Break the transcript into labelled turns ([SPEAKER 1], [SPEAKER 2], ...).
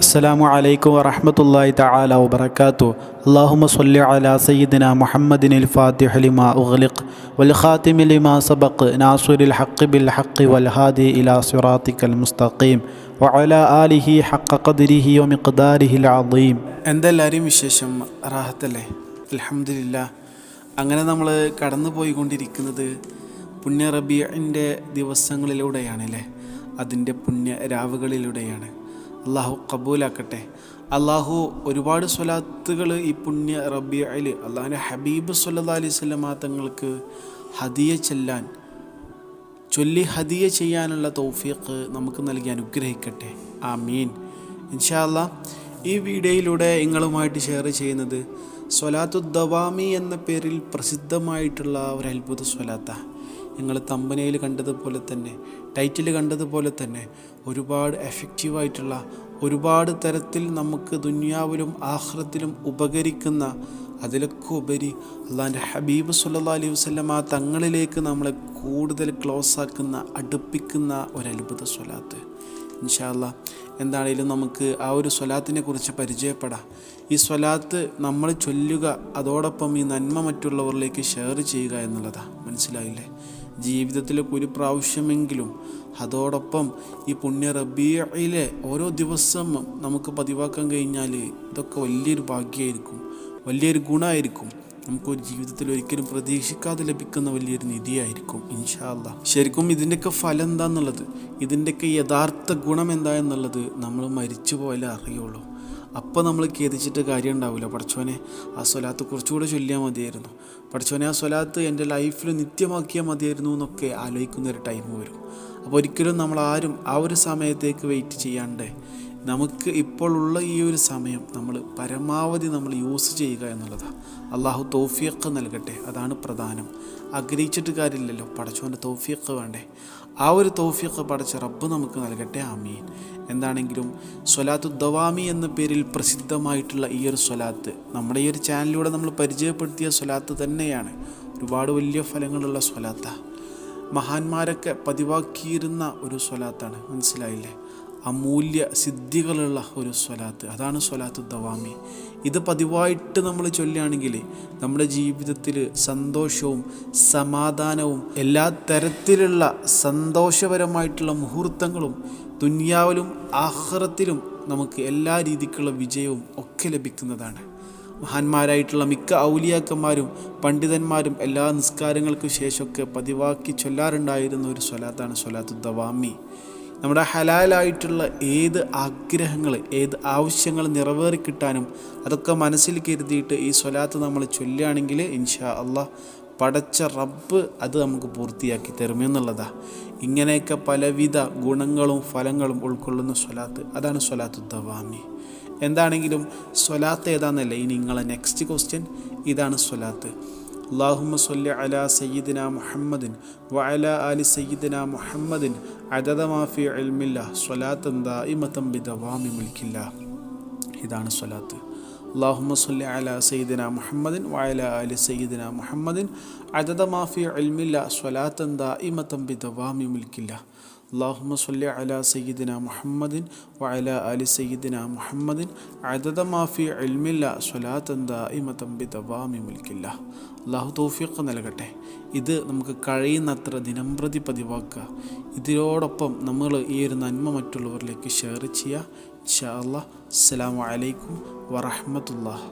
[SPEAKER 1] അസ്സലാമു അലൈക്കും വറഹ്മത്തുള്ളാഹി തആല വബറകാതുഹു. അല്ലാഹുമ്മ സ്വല്ലി അലാ സയ്യിദിനാ മുഹമ്മദിനിൽ ഫാത്തിഹി ലിമാ ഉഗ്ലിഖ് വൽ ഖാതിമി ലിമാ സബഖ് നാസിറിൽ ഹഖ് ബിൽ ഹഖ് വൽ ഹാദി ഇലാ സിറാത്തിക്കൽ മുസ്തഖീം വഅലാ ആലിഹി ഹഖ ഖദ്രിഹി വമിഖ്ദാരിഹിൽ അദീം. എന്തെല്ലാവരും വിശേഷം? റാഹത്തല്ലേ? അൽഹംദുലില്ലാ. അങ്ങനെ നമ്മൾ കടന്നു പോയിക്കൊണ്ടിരിക്കുന്നത് പുണ്യ റബീഇൻ്റെ ദിവസങ്ങളിലൂടെയാണല്ലേ, അതിൻ്റെ പുണ്യ രാവുകളിലൂടെയാണ്. അള്ളാഹു കബൂലാക്കട്ടെ. അള്ളാഹു ഒരുപാട് സ്വലാത്തുകൾ ഈ പുണ്യ റബീഇൽ അള്ളാഹുവിൻ്റെ ഹബീബ് സല്ലല്ലാഹു അലൈഹി വസല്ലമ തങ്ങൾക്ക് ഹദിയ ചെല്ലാൻ, ചൊല്ലി ഹദിയ ചെയ്യാനുള്ള തൗഫീഖ് നമുക്ക് നൽകി അനുഗ്രഹിക്കട്ടെ. ആമീൻ. ഇൻഷാ അല്ലാഹ് ഈ വീഡിയോയിലൂടെ നിങ്ങളുമായിട്ട് ഷെയർ ചെയ്യുന്നത് സ്വലാത്തു ദവാമി എന്ന പേരിൽ പ്രസിദ്ധമായിട്ടുള്ള ഒരു അത്ഭുത സ്വലാത്താണ്. നിങ്ങൾ തമ്പനയിൽ കണ്ടതുപോലെ തന്നെ, ടൈറ്റിൽ കണ്ടതുപോലെ തന്നെ ഒരുപാട് എഫക്റ്റീവായിട്ടുള്ള, ഒരുപാട് തരത്തിൽ നമുക്ക് ദുനിയാവിലും ആഖിറത്തിലും ഉപകരിക്കുന്ന, അതിലൊക്കെ ഉപരി അള്ളാഹിൻ്റെ ഹബീബ് സല്ലല്ലാഹു അലൈഹി വസല്ലമ തങ്ങളിലേക്ക് നമ്മളെ കൂടുതൽ ക്ലോസ് ആക്കുന്ന, അടുപ്പിക്കുന്ന ഒരു അത്ഭുത സ്വലാത്ത്. ഇൻഷാ അല്ലാഹ് എന്താണെങ്കിലും നമുക്ക് ആ ഒരു സ്വലാത്തിനെ കുറിച്ച് പരിചയപ്പെടാം. ഈ സ്വലാത്ത് നമ്മൾ ചൊല്ലുക, അതോടൊപ്പം ഈ നന്മ മറ്റുള്ളവരിലേക്ക് ഷെയർ ചെയ്യുക എന്നുള്ളതാണ്. മനസ്സിലായില്ലേ? ജീവിതത്തിലേക്ക് ഒരു പ്രാവശ്യമെങ്കിലും അതോടൊപ്പം ഈ പുണ്യ റബീഇലെ ഓരോ ദിവസം നമുക്ക് പതിവാക്കാൻ കഴിഞ്ഞാൽ ഇതൊക്കെ വലിയൊരു ഭാഗ്യമായിരിക്കും, വലിയൊരു ഗുണമായിരിക്കും. നമുക്കൊരു ജീവിതത്തിൽ ഒരിക്കലും പ്രതീക്ഷിക്കാതെ ലഭിക്കുന്ന വലിയൊരു നിധിയായിരിക്കും ഇൻഷാ അല്ലാഹ്. ശരിക്കും ഇതിൻ്റെയൊക്കെ ഫലം എന്താണെന്നുള്ളത്, ഇതിൻ്റെയൊക്കെ യഥാർത്ഥ ഗുണം എന്താ എന്നുള്ളത് നമ്മൾ മരിച്ചു പോയാലേ അറിയുള്ളൂ. അപ്പോൾ നമ്മൾ ഖേദിച്ചിട്ട് കാര്യം ഉണ്ടാവില്ല. പഠിച്ചോനെ ആ സ്വലാത്ത് കുറച്ചുകൂടെ ചൊല്ലിയാൽ മതിയായിരുന്നു, പഠിച്ചോനെ ആ സ്വലാത്ത് എൻ്റെ ലൈഫിൽ നിത്യമാക്കിയാൽ മതിയായിരുന്നു എന്നൊക്കെ ആലോചിക്കുന്നൊരു ടൈം വരും. അപ്പോൾ ഒരിക്കലും നമ്മളാരും ആ ഒരു സമയത്തേക്ക് വെയിറ്റ് ചെയ്യാണ്ട് നമുക്ക് ഇപ്പോൾ ഉള്ള ഈ ഒരു സമയം നമ്മൾ പരമാവധി നമ്മൾ യൂസ് ചെയ്യുക എന്നുള്ളതാണ്. അള്ളാഹു തൗഫീഖ് നൽകട്ടെ, അതാണ് പ്രധാനം. ആഗ്രഹിച്ചിട്ട് കാര്യമില്ലല്ലോ, പടച്ചോൻ്റെ തൗഫീഖ് വേണ്ടേ? ആ ഒരു തൗഫീഖ് പടച്ച റബ്ബ് നമുക്ക് നൽകട്ടെ. ആമീൻ. എന്താണെങ്കിലും സ്വലാത്തു ദവാമി എന്ന പേരിൽ പ്രസിദ്ധമായിട്ടുള്ള ഈ ഒരു സ്വലാത്ത് നമ്മുടെ ഈ ഒരു ചാനലിലൂടെ നമ്മൾ പരിചയപ്പെടുത്തിയ സ്വലാത്ത് തന്നെയാണ്. ഒരുപാട് വലിയ ഫലങ്ങളുള്ള സ്വലാത്താണ്. മഹാന്മാരൊക്കെ പതിവാക്കിയിരുന്ന ഒരു സ്വലാത്താണ്. മനസ്സിലായില്ലേ? അമൂല്യ സിദ്ധികളുള്ള ഒരു സ്വലാത്ത്, അതാണ് സ്വലാത്തു ദവാമി. ഇത് പതിവായിട്ട് നമ്മൾ ചൊല്ലുകയാണെങ്കിൽ നമ്മുടെ ജീവിതത്തിൽ സന്തോഷവും സമാധാനവും എല്ലാ തരത്തിലുള്ള സന്തോഷപരമായിട്ടുള്ള മുഹൂർത്തങ്ങളും ദുനിയാവിലും ആഖിറത്തിലും നമുക്ക് എല്ലാ രീതിക്കുള്ള വിജയവും ഒക്കെ ലഭിക്കുന്നതാണ്. മഹാന്മാരായിട്ടുള്ള മിക്ക ഔലിയാക്കന്മാരും പണ്ഡിതന്മാരും എല്ലാ നിസ്കാരങ്ങൾക്കും ശേഷമൊക്കെ പതിവാക്കി ചൊല്ലാറുണ്ടായിരുന്ന ഒരു സ്വലാത്താണ് സ്വലാത്തു ദവാമി. നമ്മുടെ ഹലാലായിട്ടുള്ള ഏത് ആഗ്രഹങ്ങൾ, ഏത് ആവശ്യങ്ങൾ നിറവേറിക്കിട്ടാനും അതൊക്കെ മനസ്സിൽ കരുതിയിട്ട് ഈ സ്വലാത്ത് നമ്മൾ ചൊല്ലുകയാണെങ്കിൽ ഇൻഷാ അല്ലാഹ് പടച്ച റബ്ബ് അത് നമുക്ക് പൂർത്തിയാക്കി തരുമെന്നുള്ളതാണ്. ഇങ്ങനെയൊക്കെ പലവിധ ഗുണങ്ങളും ഫലങ്ങളും ഉൾക്കൊള്ളുന്ന സ്വലാത്ത്, അതാണ് സ്വലാത്തു ദവാമി. എന്താണെങ്കിലും സ്വലാത്ത് ഏതാണെന്നല്ലേ ഇനി നിങ്ങളെ നെക്സ്റ്റ് ക്വസ്റ്റ്യൻ. ഇതാണ് സ്വലാത്ത്. അല്ലാഹുമ്മ സ്വല്ലി അലാ സയ്യിദിനാ മുഹമ്മദിൻ വഅലാ ആലി സയ്യിദിനാ മുഹമ്മദിൻ അദദ മാ ഫീ ഇൽമില്ലാഹ് സ്വലാത്തൻ ദായിമതൻ ബിദവാമി മുൽക്കില്ലാഹ്. ഇതാണ് സ്വലാത്ത്. അല്ലാഹുമ്മ സ്വല്ലി അലാ സയ്യിദിനാ മുഹമ്മദിൻ വഅലാ ആലി സയ്യിദിനാ മുഹമ്മദിൻ അദദ മാ ഫീ ഇൽമില്ലാഹ് സ്വലാത്തൻ ദായിമതൻ ബിദവാമി മുൽക്കില്ലാഹ്. അല്ലാഹുമ്മ സ്വല്ലി അലാ സയ്യിദിനാ മുഹമ്മദിൻ വഅലാ ആലി സയ്യിദിനാ മുഹമ്മദിൻ അദദ മാ ഫീ ഇൽമില്ലാഹ് സ്വലാത്തൻ ദായിമതൻ ബിദവാമി മുൽക്കില്ലാഹ്. അല്ലാഹു തൗഫീഖ് നൽകട്ടെ. ഇത് നമുക്ക് കഴിയുന്നത്ര ദിനംപ്രതി പതിവാക്കുക. ഇതിനോടൊപ്പം നമ്മൾ ഈ ഒരു നന്മ മറ്റുള്ളവരിലേക്ക് ഷെയർ ചെയ്യുക. ഇൻഷാ അല്ലാഹ്. അസ്സലാമു അലൈക്കും വറഹ്മത്തുള്ളാഹി.